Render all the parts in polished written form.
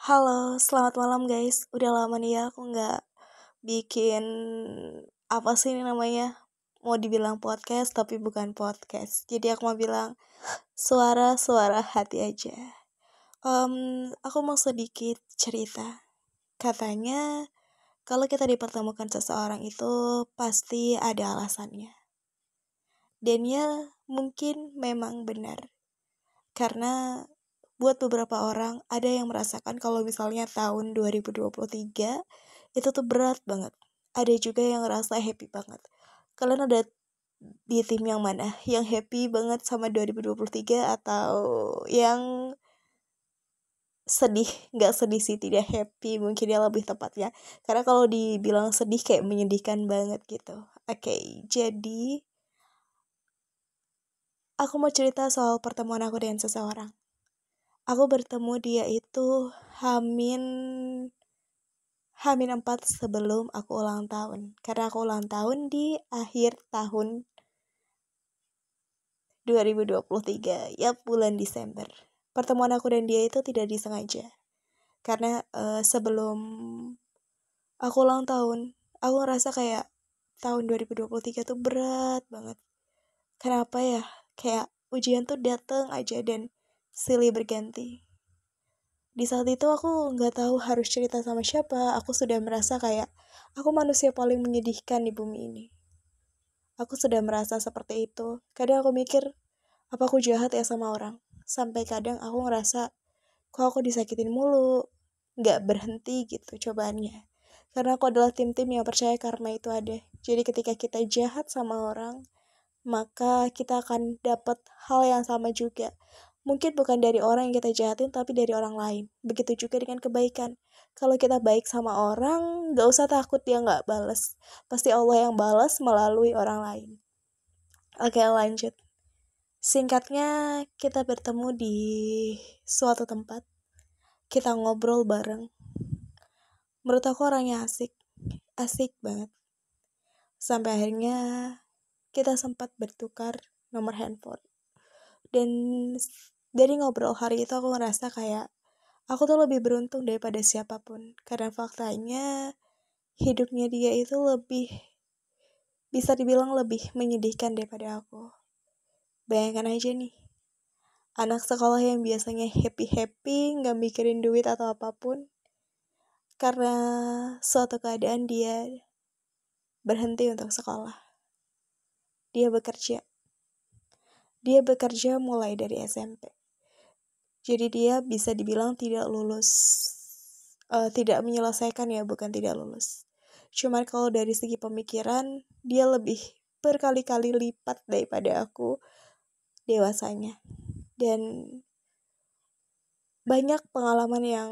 Halo, selamat malam guys. Udah lama nih ya aku nggak bikin apa sih ini namanya? Mau dibilang podcast tapi bukan podcast. Jadi aku mau bilang suara-suara hati aja. Aku mau sedikit cerita. Katanya kalau kita dipertemukan seseorang itu pasti ada alasannya. Dan ya mungkin memang benar. Karena buat beberapa orang ada yang merasakan kalau misalnya tahun 2023 itu tuh berat banget. Ada juga yang ngerasa happy banget. Kalian ada di tim yang mana? Yang happy banget sama 2023 atau yang sedih? Nggak sedih sih, tidak happy mungkin ya lebih tepatnya. Karena kalau dibilang sedih kayak menyedihkan banget gitu. Oke, jadi aku mau cerita soal pertemuan aku dengan seseorang. Aku bertemu dia itu Hamin Hamin 4 sebelum aku ulang tahun. Karena aku ulang tahun di akhir tahun 2023, ya bulan Desember. Pertemuan aku dan dia itu tidak disengaja. Karena sebelum aku ulang tahun, aku ngerasa kayak tahun 2023 tuh berat banget. Kenapa ya? Kayak ujian tuh dateng aja dan silih berganti. Di saat itu aku nggak tahu harus cerita sama siapa. Aku sudah merasa kayak aku manusia paling menyedihkan di bumi ini. Aku sudah merasa seperti itu. Kadang aku mikir, apa aku jahat ya sama orang? Sampai kadang aku ngerasa, kok aku disakitin mulu? Nggak berhenti gitu cobaannya. Karena aku adalah tim-tim yang percaya karma itu ada. Jadi ketika kita jahat sama orang, maka kita akan dapat hal yang sama juga. Mungkin bukan dari orang yang kita jahatin, tapi dari orang lain. Begitu juga dengan kebaikan. Kalau kita baik sama orang, gak usah takut dia gak balas. Pasti Allah yang balas melalui orang lain. Oke, lanjut. Singkatnya, kita bertemu di suatu tempat. Kita ngobrol bareng. Menurut aku orangnya asik. Asik banget. Sampai akhirnya kita sempat bertukar nomor handphone. Dan dari ngobrol hari itu aku ngerasa kayak aku tuh lebih beruntung daripada siapapun. Karena faktanya hidupnya dia itu bisa dibilang lebih menyedihkan daripada aku. Bayangkan aja nih, anak sekolah yang biasanya happy-happy, gak mikirin duit atau apapun. Karena suatu keadaan dia berhenti untuk sekolah. Dia bekerja. Dia bekerja mulai dari SMP. Jadi dia bisa dibilang tidak lulus. Tidak menyelesaikan ya, bukan tidak lulus. Cuman kalau dari segi pemikiran, dia lebih berkali-kali lipat daripada aku dewasanya. Dan banyak pengalaman yang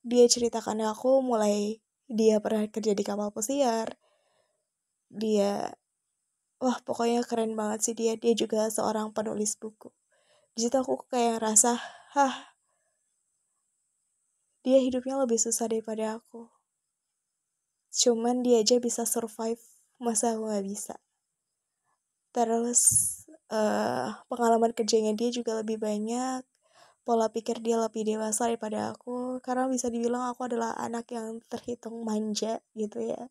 dia ceritakan ke aku, mulai dia pernah kerja di kapal pesiar. Wah pokoknya keren banget sih dia. Dia juga seorang penulis buku. Di situ aku kayak ngerasa, dia hidupnya lebih susah daripada aku. Cuman dia aja bisa survive, masa aku gak bisa. Terus pengalaman kerjanya dia juga lebih banyak. Pola pikir dia lebih dewasa daripada aku. Karena bisa dibilang aku adalah anak yang terhitung manja gitu ya.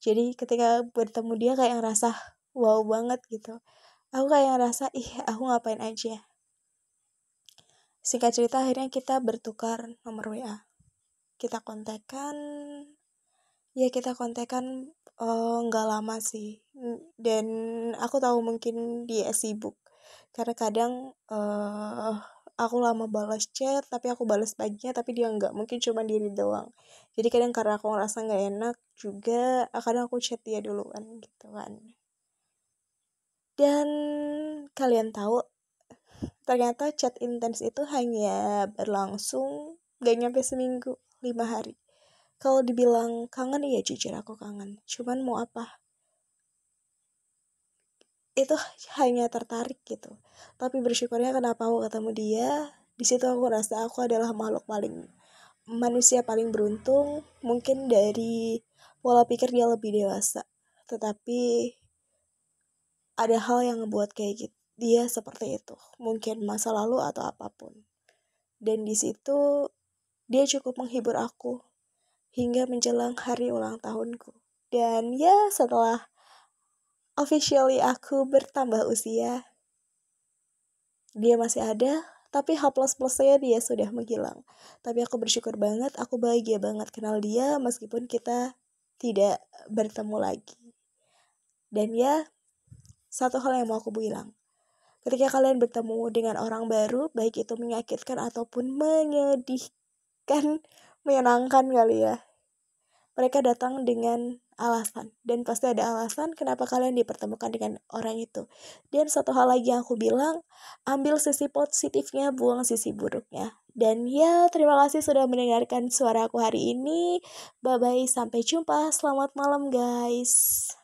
Jadi ketika bertemu dia kayak ngerasa wow banget gitu. Aku kayak ngerasa aku ngapain aja. Singkat cerita akhirnya kita bertukar nomor WA. Kita kontekan nggak lama sih. Dan aku tahu mungkin dia sibuk karena kadang aku lama balas chat tapi aku balas paginya tapi dia nggak, mungkin cuma diri doang. Jadi kadang karena aku ngerasa nggak enak juga, kadang aku chat dia duluan gitu kan. Dan kalian tahu ternyata chat intens itu hanya berlangsung gak nyampe seminggu, 5 hari. Kalau dibilang kangen, iya jujur aku kangen. Cuman mau apa? Itu hanya tertarik gitu. Tapi bersyukurnya kenapa aku ketemu dia, di situ aku rasa aku adalah manusia paling beruntung. Mungkin dari pola pikir dia lebih dewasa. Tetapi ada hal yang ngebuat kayak gitu. Dia seperti itu. Mungkin masa lalu atau apapun. Dan di situ Dia cukup menghibur aku hingga menjelang hari ulang tahunku. Dan ya, setelah officially aku bertambah usia, dia masih ada, tapi H++ saya dia sudah menghilang. Tapi aku bersyukur banget, aku bahagia banget kenal dia meskipun kita tidak bertemu lagi. Dan ya, satu hal yang mau aku bilang. Ketika kalian bertemu dengan orang baru, baik itu menyakitkan ataupun menyedihkan, menyenangkan kali ya. Mereka datang dengan alasan. Dan pasti ada alasan kenapa kalian dipertemukan dengan orang itu. Dan satu hal lagi yang aku bilang, ambil sisi positifnya, buang sisi buruknya. Dan ya, terima kasih sudah mendengarkan suara aku hari ini. Bye-bye, sampai jumpa. Selamat malam guys.